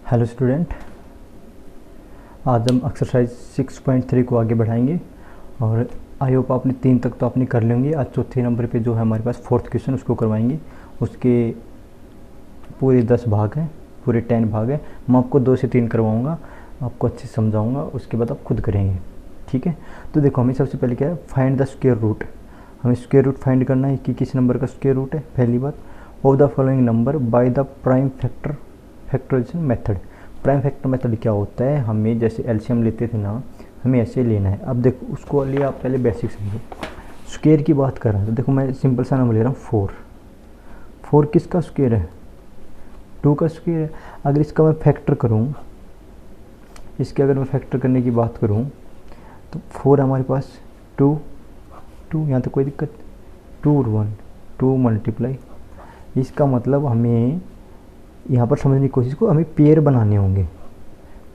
Hello student, आज हम exercise 6.3 को आगे बढ़ाएंगे और आई होप आपने 3 तक तो आपने कर लेंगे। आज चौथे नंबर पे जो है हमारे पास फोर्थ क्वेश्चन उसको करवाएंगे। उसके पूरे 10 भाग हैं, पूरे 10 भाग हैं। मैं आपको 2 से 3 करवाऊंगा, आपको अच्छे से समझाऊंगा, उसके बाद आप खुद करेंगे। ठीक है, तो देखो हमें सबसे पहले क्या है, फाइंड द स्क्वायर रूट। हमें स्क्वायर रूट फाइंड करना है कि किस नंबर का स्क्वायर रूट है। पहली बात, of the following number by the prime factorization method. Prime factor method क्या होता है, हमें जैसे एलसीएम लेते थे ना, हमें ऐसे लेना है। अब देखो उसको लिए आप पहले बेसिक समझो। स्क्वायर की बात कर रहा था, देखो मैं सिंपल सा नंबर ले रहा हूँ 4। 4 किसका स्क्वायर है? 2 का स्क्वायर है। अगर इसका मैं फैक्टर करूँ, इसके अगर मैं फैक्टर करने की बात करूँ तो 4 हमारे पास 2 यहाँ तक कोई दिक्कत, 2 और 1 2 मल्टीप्लाई। इसका मतलब हमें यहाँ पर समझने की कोशिश को, हमें पेयर बनाने होंगे,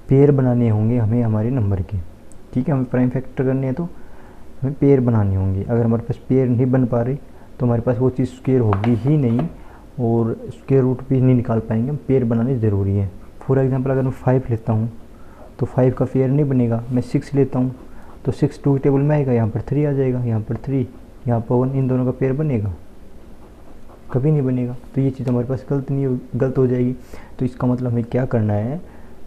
पेयर बनाने होंगे हमें हमारे नंबर के। ठीक है, हमें प्राइम फैक्टर करने हैं तो हमें पेयर बनाने होंगे। अगर हमारे पास पेयर नहीं बन पा रही तो हमारे पास वो चीज़ स्क्वायर होगी ही नहीं और स्क्वायर रूट भी नहीं निकाल पाएंगे। हम पेयर बनाने ज़रूरी है। फॉर एग्जांपल अगर मैं 5 लेता हूँ तो 5 का पेयर नहीं बनेगा। मैं 6 लेता हूँ तो 6 2 टेबल में आएगा, यहाँ पर 3 आ जाएगा, यहाँ पर 3, यहाँ पर 1, इन दोनों का पेयर बनेगा? कभी नहीं बनेगा। तो ये चीज़ हमारे पास गलत हो जाएगी। तो इसका मतलब हमें क्या करना है,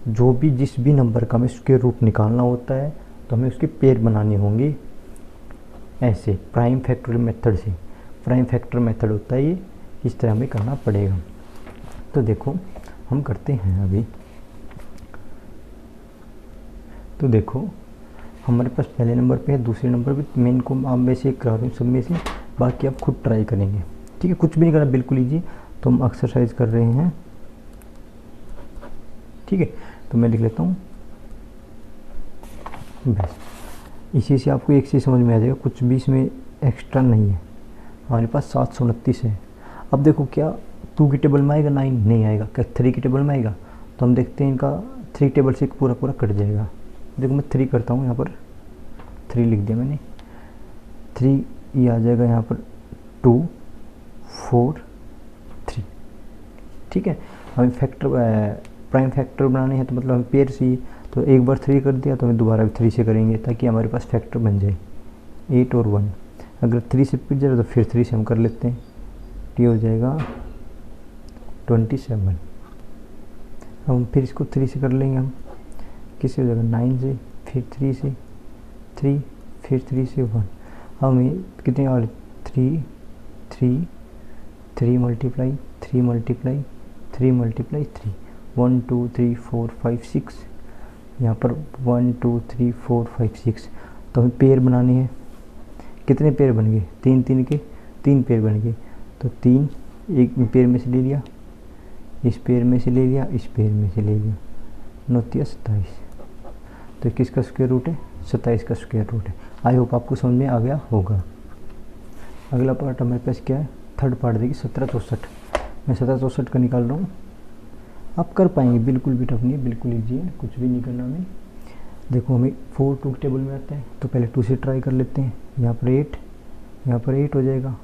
जो भी जिस भी नंबर का हमें स्क्वायर रूट निकालना होता है तो हमें उसके पेयर बनाने होंगे ऐसे, प्राइम फैक्टोरियल मेथड से। प्राइम फैक्टर मेथड होता है ये, इस तरह हमें करना पड़ेगा। तो देखो हम करते हैं अभी। तो देखो हमारे पास पहले नंबर पे है, दूसरे नंबर पे मैं इनको आप में से करा रहा हूँ, सब में से, बाकी आप खुद ट्राई करेंगे। ठीक है, कुछ भी नहीं करना, बिल्कुल ईजी। तो हम एक्सरसाइज कर रहे हैं। ठीक है, तो मैं लिख लेता हूँ बस। इसी से आपको एक चीज़ समझ में आ जाएगा, कुछ भी इसमें एक्स्ट्रा नहीं है। हमारे पास 729 है। अब देखो क्या 2 की टेबल में आएगा? 9 नहीं आएगा। क्या 3 की टेबल में आएगा? तो हम देखते हैं इनका 3 टेबल से पूरा पूरा कट जाएगा। देखो मैं 3 करता हूँ, यहाँ पर 3 लिख दिया मैंने। 3 ये आ जाएगा यहाँ पर 2 4 3। ठीक है, हमें फैक्टर प्राइम फैक्टर बनाने हैं तो मतलब हमें पेयर चाहिए। तो एक बार 3 कर दिया तो हमें दोबारा भी 3 से करेंगे ताकि हमारे पास फैक्टर बन जाए 8 और 1। अगर 3 से पिट जाए तो फिर 3 से हम कर लेते हैं, ये हो जाएगा 27। हम फिर इसको 3 से कर लेंगे, हम किससे हो जाएगा 9 से, फिर 3 से 3, फिर 3 से 1। हमें कितने और 3 3 3 मल्टीप्लाई 3 मल्टीप्लाई 3 मल्टीप्लाई 3, 1 2 3 4 5 6। यहाँ पर 1 2 3 4 5 6। तो हमें पेयर बनाने हैं। कितने पेयर बन गए? 3 3 के 3 पेयर बन गए। तो 3 एक पेयर में से ले लिया, इस पेयर में से ले लिया, इस पेयर में से ले लिया, 9 27। तो किसका स्क्वायर रूट है? 27 का स्क्वायर रूट है। आई होप आपको समझ में आ गया होगा। अगला पार्ट हमारे पास क्या है, थर्ड पार्ट देखिए 1764। मैं 1764 का निकाल रहा हूँ, आप कर पाएंगे, बिल्कुल भी टफ नहीं है, बिल्कुल ईजी है, कुछ भी नहीं करना हमें। देखो हमें 4 2 टेबल में आता है तो पहले 2 से ट्राई कर लेते हैं। यहाँ पर 8, यहाँ पर 8 हो जाएगा,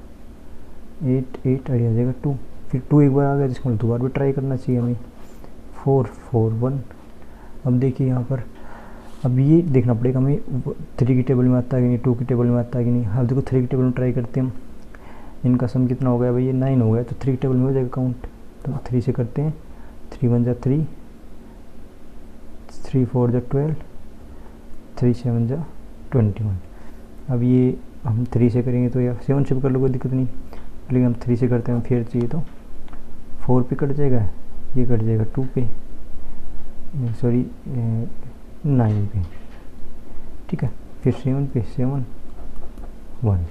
8 8 आ जाएगा 2, फिर 2 एक बार आ गया जिसको दोबारा भी ट्राई करना चाहिए हमें। 4 4 1। अब देखिए यहाँ पर, अब ये देखना पड़ेगा हमें 3 की टेबल में आता है कि नहीं, 2 की टेबल में आता है कि नहीं। अब देखो 3 की टेबल में ट्राई करते हैं हम। इनका सम कितना हो गया भाई? ये 9 हो गया, तो 3 की टेबल में हो जाएगा काउंट। तो 3 से करते हैं, 3 1 जा 3, 3 4 जा 12, 3 7 जा 21। अब ये हम 3 से करेंगे तो या 7 से भी कर लो, कोई दिक्कत नहीं, लेकिन हम 3 से करते हैं, फिर चाहिए तो 4 पे कट जाएगा, ये कट जाएगा 2 पे, सॉरी 9 पे। ठीक है, फिर 7 पे 7 1।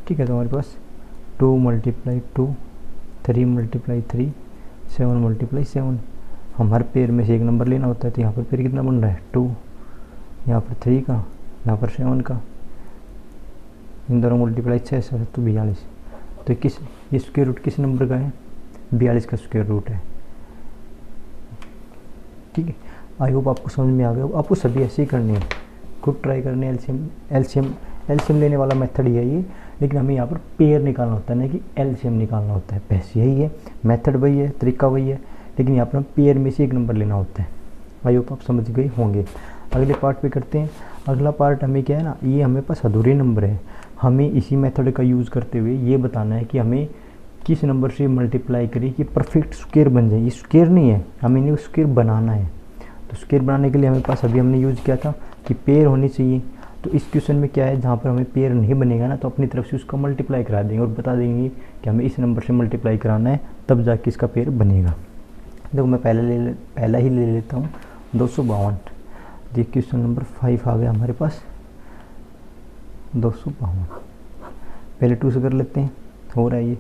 ठीक है, तो हमारे पास 2 मल्टीप्लाई 2, 3 मल्टीप्लाई 3, 7 मल्टीप्लाई 7। हम हर पेयर में से एक नंबर लेना होता है। तो यहाँ पर पेयर कितना बन रहा है? 2, यहाँ पर 3 का, यहाँ पर 7 का, इन दोनों मल्टीप्लाई 6 7 तो 42। तो किस, ये स्क्वायर रूट किस नंबर का है? 42 का स्क्वायर रूट है। ठीक है, आई होप आपको समझ में आ गया। आपको सभी ऐसे ही करने हैं, खुद ट्राई करने हैं। एलसीएम लेने वाला मेथड ही है ये, लेकिन हमें यहाँ पर पेयर निकालना होता है, नहीं कि एलसीएम निकालना होता है। बस यही है, मेथड वही है, तरीका वही है, लेकिन यहाँ पर हम पेयर में से एक नंबर लेना होता है। आई होप आप समझ गए होंगे। अगले पार्ट पे करते हैं। अगला पार्ट हमें क्या है ना, ये हमें पास अधूरे नंबर है, हमें इसी मेथड का यूज़ करते हुए ये बताना है कि हमें किस नंबर से मल्टीप्लाई करें कि परफेक्ट स्क्वायर बन जाए। ये स्क्वायर नहीं है, हमें इन्हें स्क्वायर बनाना है। तो स्क्वायर बनाने के लिए हमें पास अभी हमने यूज़ किया था कि पेयर होनी चाहिए। तो इस क्वेश्चन में क्या है, जहाँ पर हमें पेयर नहीं बनेगा ना, तो अपनी तरफ से उसका मल्टीप्लाई करा देंगे और बता देंगे कि हमें इस नंबर से मल्टीप्लाई कराना है, तब जाके इसका पेयर बनेगा। देखो मैं पहला ही ले लेता हूँ 252। देखिए क्वेश्चन नंबर 5 आ गया हमारे पास 252। पहले 2 से कर लेते हैं, हो रहा है ये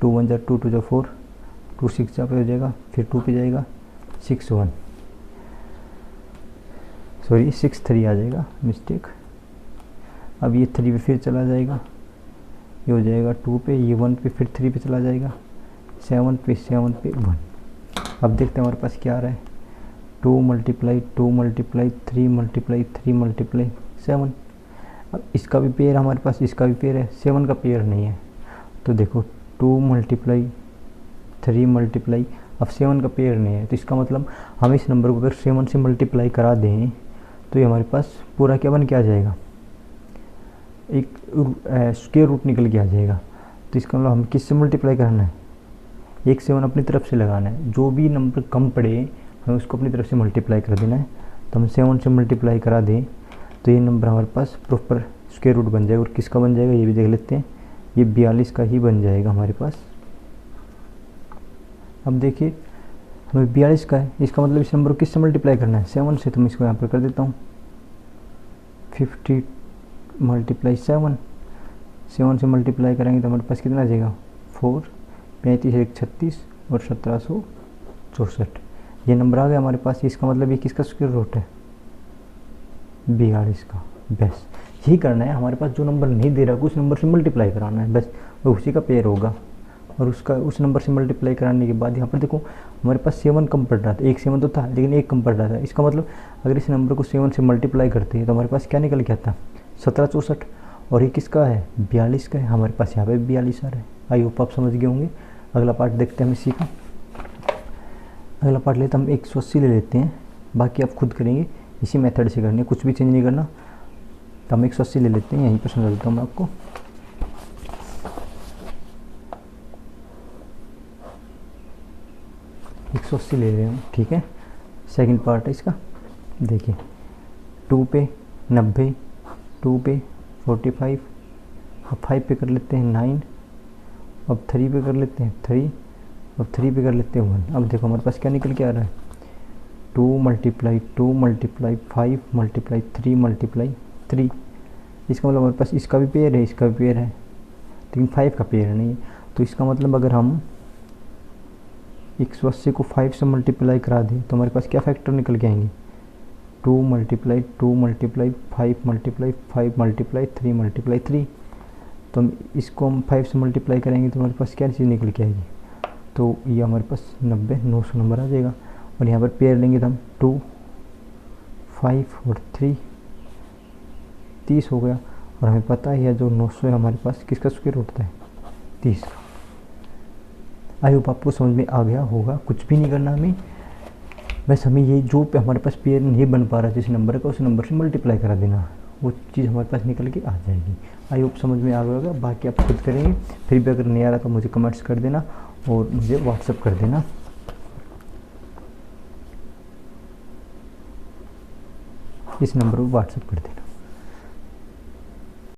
2 1 जा 2 2 जा 4, 2 6 जा पे हो जाएगा, फिर 2 पे जाएगा 6 1, सॉरी 6 3 आ जाएगा, मिस्टेक। अब ये 3 पे फिर चला जाएगा, ये हो जाएगा 2 पे, ये 1 पे, फिर 3 पे चला जाएगा, 7 पे 1। अब देखते हैं हमारे पास क्या आ रहा है, 2 मल्टीप्लाई 2 मल्टीप्लाई 3 मल्टीप्लाई 3 मल्टीप्लाई 7। अब इसका भी पेयर हमारे पास, इसका भी पेयर है, 7 का पेयर नहीं है। तो देखो 2 मल्टीप्लाई 3 मल्टीप्लाई, अब 7 का पेयर नहीं है, तो इसका मतलब हम इस नंबर को अगर 7 से मल्टीप्लाई करा दें तो ये हमारे पास पूरा क्या बन के आ जाएगा, एक स्क्वायर रूट निकल के आ जाएगा। तो इसका मतलब हम किससे मल्टीप्लाई करना है, एक 7 अपनी तरफ से लगाना है, जो भी नंबर कम पड़े हमें उसको अपनी तरफ से मल्टीप्लाई कर देना है। तो हम 7 से मल्टीप्लाई करा दें तो ये नंबर हमारे पास प्रॉपर स्क्वायर रूट बन जाएगा। और किसका बन जाएगा ये भी देख लेते हैं, ये 42 का ही बन जाएगा हमारे पास। अब देखिए हमें 42 का है, इसका मतलब इस नंबर को किससे मल्टीप्लाई करना है, 7 से। तो मैं इसको यहाँ पर कर देता हूँ 50 मल्टीप्लाई 7 से मल्टीप्लाई करेंगे तो हमारे पास कितना आ जाएगा 4, 35 1 36 और 1764, ये नंबर आ गया हमारे पास। इसका मतलब ये किसका स्क्वायर रूट है, 42 का। बस यही करना है, हमारे पास जो नंबर नहीं दे रहा उस नंबर से मल्टीप्लाई कराना है, बस वो उसी का पेयर होगा। और उसका उस नंबर से मल्टीप्लाई कराने के बाद यहाँ पर देखो हमारे पास 7 कम पड़ रहा था, एक 7 तो था लेकिन एक कम पड़ रहा था। इसका मतलब अगर इस नंबर को 7 से मल्टीप्लाई करते हैं तो हमारे पास क्या निकल के आता, 1764। और ये किसका है, 42 का है, हमारे पास यहाँ पे 42 आ रहा है। आई होप आप समझ गए होंगे। अगला पार्ट देखते हैं हम इसी का। अगला पार्ट लेते हम 180 ले लेते हैं, बाकी आप खुद करेंगे, इसी मेथड से करनी है, कुछ भी चेंज नहीं करना। तो हम 180 ले लेते हैं, यहीं पर समझा देता हूँ मैं आपको। ले रहे हैं, ठीक है। सेकंड पार्ट है इसका, देखिए 2 पे 90, 2 पे 45, अब 5 पे कर लेते हैं 9, अब 3 पे कर लेते हैं 3, अब 3 पे कर लेते हैं 1। अब देखो हमारे पास क्या निकल के आ रहा है, 2 मल्टीप्लाई 2 मल्टीप्लाई 5 मल्टीप्लाई 3 मल्टीप्लाई 3। इसका मतलब हमारे पास इसका भी पेयर है, इसका भी पेयर है, लेकिन 5 का पेयर नहीं है। तो इसका मतलब अगर हम 180 को 5 से मल्टीप्लाई करा दें तो हमारे पास क्या फैक्टर निकल के आएंगे, 2 multiply 2 multiply 5 multiply 5 multiply 3 multiply 3। तो हम इसको हम 5 से मल्टीप्लाई करेंगे तो हमारे पास क्या चीज़ निकल के आएगी, तो ये हमारे पास 900 नंबर आ जाएगा। और यहाँ पर पेयर लेंगे तो हम 2 5 और 3 30 हो गया। और हमें पता ही है जो 900 है हमारे पास किसका स्क्वायर रूट है, 30 का। आई होप आपको समझ में आ गया होगा। कुछ भी नहीं करना हमें, बस हमें ये जो हमारे पास पेयर नहीं बन पा रहा जिस नंबर का, उस नंबर से मल्टीप्लाई करा देना, वो चीज़ हमारे पास निकल के आ जाएगी। आई होप समझ में आ गया होगा। बाकी आप खुद करेंगे, फिर भी अगर नहीं आ रहा तो मुझे कमेंट्स कर देना और मुझे व्हाट्सअप कर देना। इस नंबर पर व्हाट्सअप कर देना।